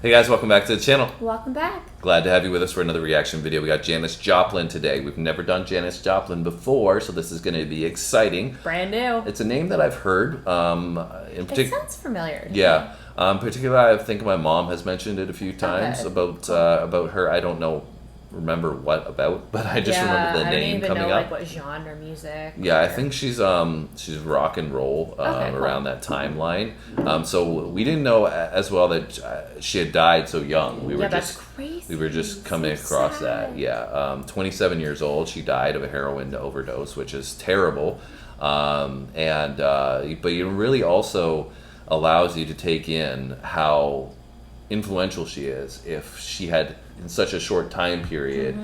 Hey guys, welcome back to the channel. Welcome back. Glad to have you with us for another reaction video. We got Janis Joplin today. We've never done Janis Joplin before, so this is going to be exciting. Brand new. It's a name that I've heard. It sounds familiar. Yeah. Particularly, I think my mom has mentioned it a few times about her. I don't remember what about, but I just remember the name coming up. I don't even know like what genre music. Yeah, I think she's rock and roll around that timeline. So we didn't know as well that she had died so young. That's crazy. We were just coming across that. Yeah, 27 years old. She died of a heroin overdose, which is terrible. But it really also allows you to take in how influential she is. If she had in such a short time period,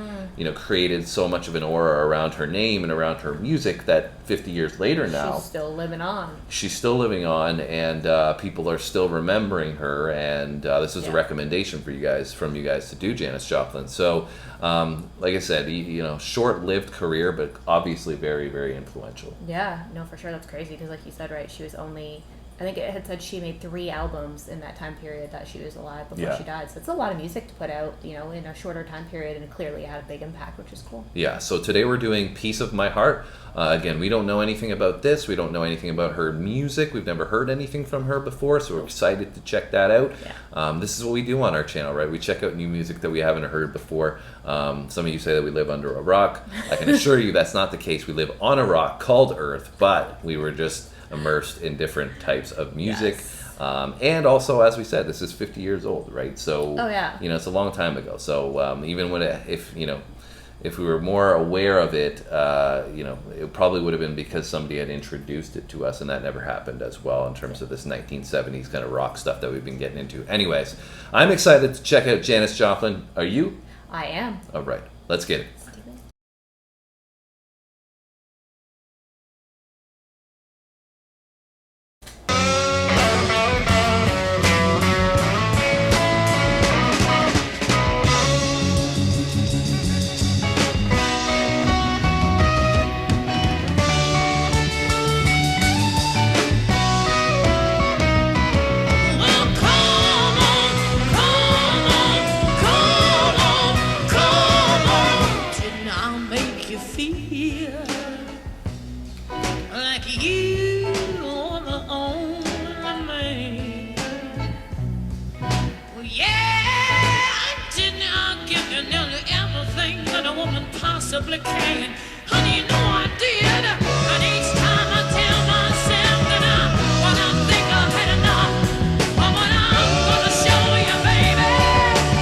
created so much of an aura around her name and around her music that 50 years later now, she's still living on. She's still living on, and people are still remembering her. And this is a recommendation for from you guys to do Janis Joplin. So, like I said, short-lived career, but obviously very, very influential. Yeah, no, for sure. That's crazy because, like you said, right, she was only. I think it had said she made 3 albums in that time period that she was alive before she died. So it's a lot of music to put out, in a shorter time period, and clearly had a big impact, which is cool. Yeah, so today we're doing Piece of My Heart. Again, we don't know anything about this. We don't know anything about her music. We've never heard anything from her before, so we're excited to check that out. Yeah. This is what we do on our channel, right? We check out new music that we haven't heard before. Some of you say that we live under a rock. I can assure you that's not the case. We live on a rock called Earth, but we were just immersed in different types of music. And also, as we said, this is 50 years old, right? So it's a long time ago. So even when if we were more aware of it, it probably would have been because somebody had introduced it to us, and that never happened as well in terms of this 1970s kind of rock stuff that we've been getting into. Anyways, I'm excited to check out Janis Joplin. Are you? I am. All right, let's get it. Possibly can. Honey, you know I did. And each time I tell myself that when I think I've had enough, but when I'm gonna show you, baby,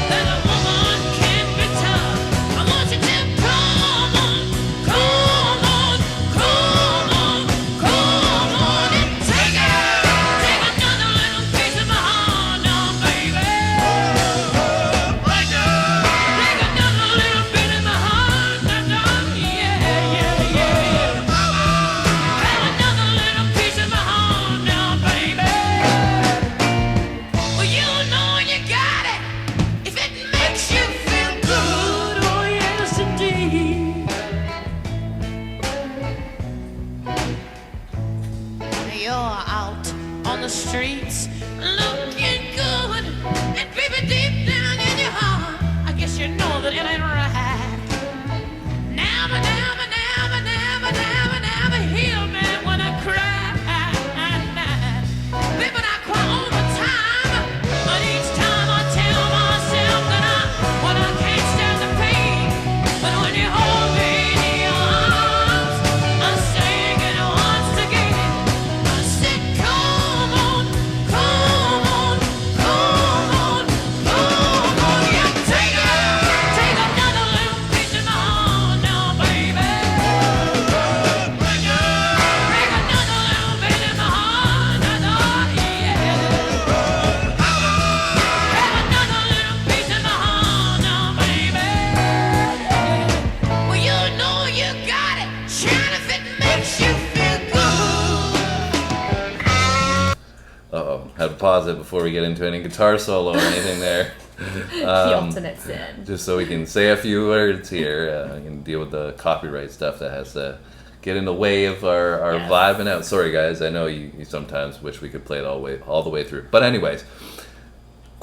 that a woman can be tough. I want you to come on, come on, come on, come on and take another little piece of my heart now, baby. Take another little bit of my heart. The streets looking good, and baby, deep down in your heart, I guess you know that it ain't right. Never, never, never, never, never, never heal me when I cry. Baby, I cry all the time, but each time I tell myself that when I can't stand the pain, but when you hold me in your arms, I sing it once again. I said, come on, come on, come on, come on, yeah, take another little piece of my heart now, baby. Break another little bit of my heart now, yeah. Have another little piece of my heart now, baby. Well, you know you got it, China, if it makes you feel good. Had to pause it before we get into any guitar solo or anything there. The ultimate sin. Just so we can say a few words here. We can deal with the copyright stuff that has to get in the way of our vibing out. Sorry guys, I know you sometimes wish we could play it all the way through. But anyways,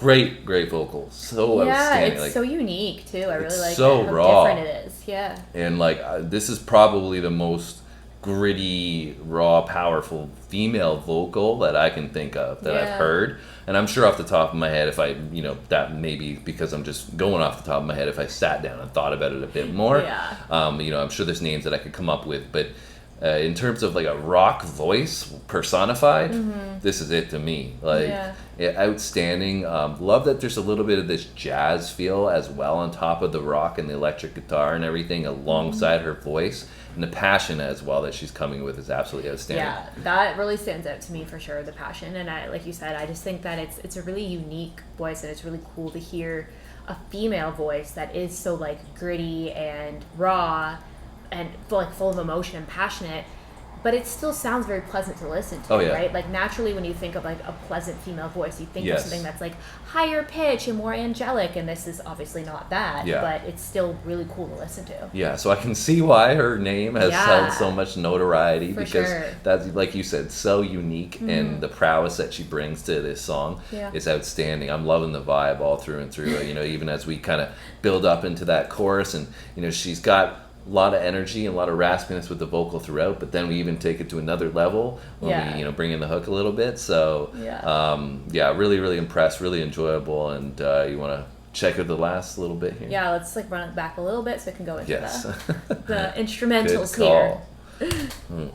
great vocals, so Yeah, outstanding. it's Like, so unique too. I really it's like so it, how raw. different it is. Yeah. and like this is probably the most gritty, raw, powerful female vocal that I can think of that Yeah. I've heard. And I'm sure off the top of my head, if I, that maybe because I'm just going off the top of my head, if I sat down and thought about it a bit more, Yeah. I'm sure there's names that I could come up with, but in terms of like a rock voice personified, this is it to me. Like, outstanding. Love that there's a little bit of this jazz feel as well on top of the rock and the electric guitar and everything alongside her voice. And the passion as well that she's coming with is absolutely outstanding. Yeah, that really stands out to me for sure, the passion. And I, like you said, I just think that it's a really unique voice, and it's really cool to hear a female voice that is so like gritty and raw and full of emotion and passionate, but it still sounds very pleasant to listen to, Oh, yeah. right? Like naturally when you think of like a pleasant female voice, you think Yes. of something that's like higher pitch and more angelic, and this is obviously not that, Yeah. but it's still really cool to listen to. Yeah, so I can see why her name has Yeah. held so much notoriety For because sure. that's, like you said, so unique, and the prowess that she brings to this song Yeah. is outstanding. I'm loving the vibe all through and through. Even as we kind of build up into that chorus, and she's got a lot of energy and a lot of raspiness with the vocal throughout, but then we even take it to another level when Yeah. we bring in the hook a little bit. So really, really impressed, really enjoyable, and you want to check out the last little bit here? Yeah, let's like run it back a little bit so we can go into Yes. the instrumentals Good here. call.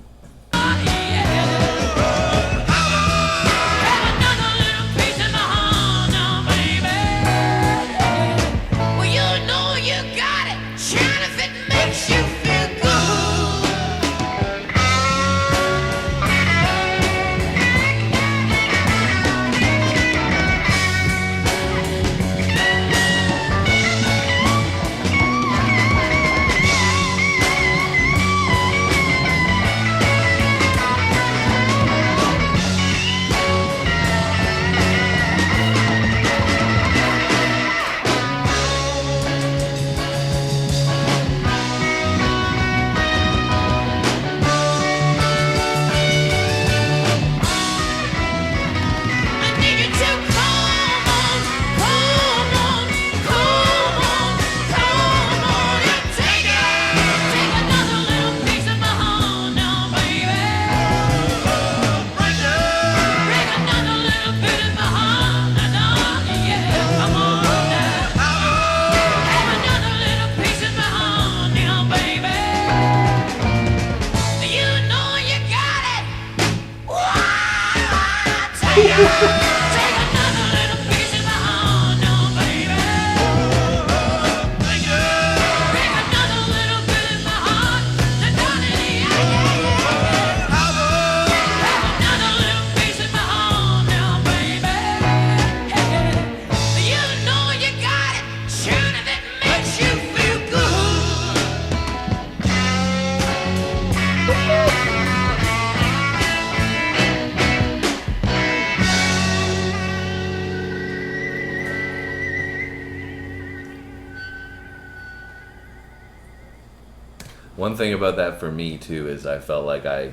One thing about that for me too is I felt like I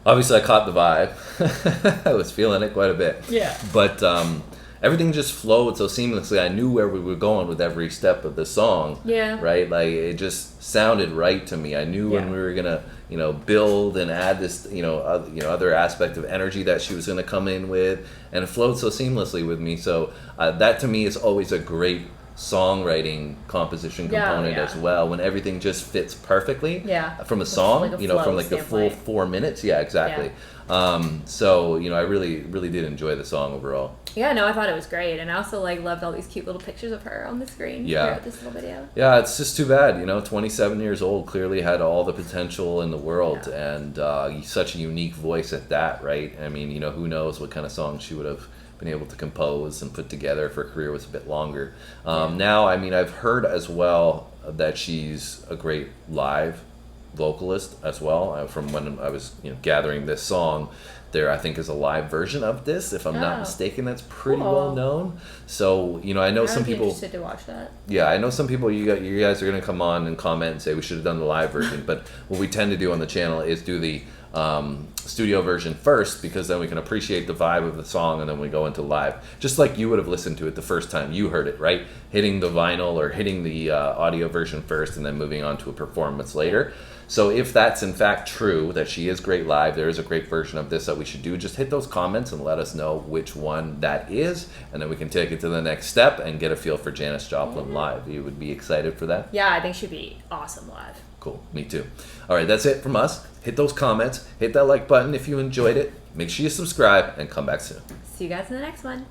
caught the vibe. I was feeling it quite a bit. Yeah. But everything just flowed so seamlessly. I knew where we were going with every step of the song. Yeah. Right? Like it just sounded right to me. I knew when we were gonna, build and add this, other aspect of energy that she was gonna come in with, and it flowed so seamlessly with me. So that to me is always a great songwriting composition component as well, when everything just fits perfectly from a song, like a from like the full 4 minutes. Yeah, exactly. So I really did enjoy the song overall. Yeah, no, I thought it was great, and I also loved all these cute little pictures of her on the screen throughout this little video. Yeah, it's just too bad, 27 years old, clearly had all the potential in the world, and such a unique voice at that, right? I mean, who knows what kind of songs she would have been able to compose and put together if her career was a bit longer. Now, I mean, I've heard as well that she's a great live vocalist as well. From when I was gathering this song, There, I think, is a live version of this, if I'm not Oh. mistaken. That's pretty Cool. well known. So, you know, I know I some would be people. interested to watch that. Yeah, I know some people. You guys are going to come on and comment and say we should have done the live version. But what we tend to do on the channel is do the studio version first, because then we can appreciate the vibe of the song, and then we go into live. Just like you would have listened to it the first time you heard it, right? Hitting the vinyl or hitting the audio version first, and then moving on to a performance later. So if that's in fact true, that she is great live, there is a great version of this that we should do, just hit those comments and let us know which one that is, and then we can take it to the next step and get a feel for Janis Joplin live. You would be excited for that? Yeah, I think she'd be awesome live. Cool, me too. All right, that's it from us. Hit those comments, hit that like button if you enjoyed it. Make sure you subscribe and come back soon. See you guys in the next one.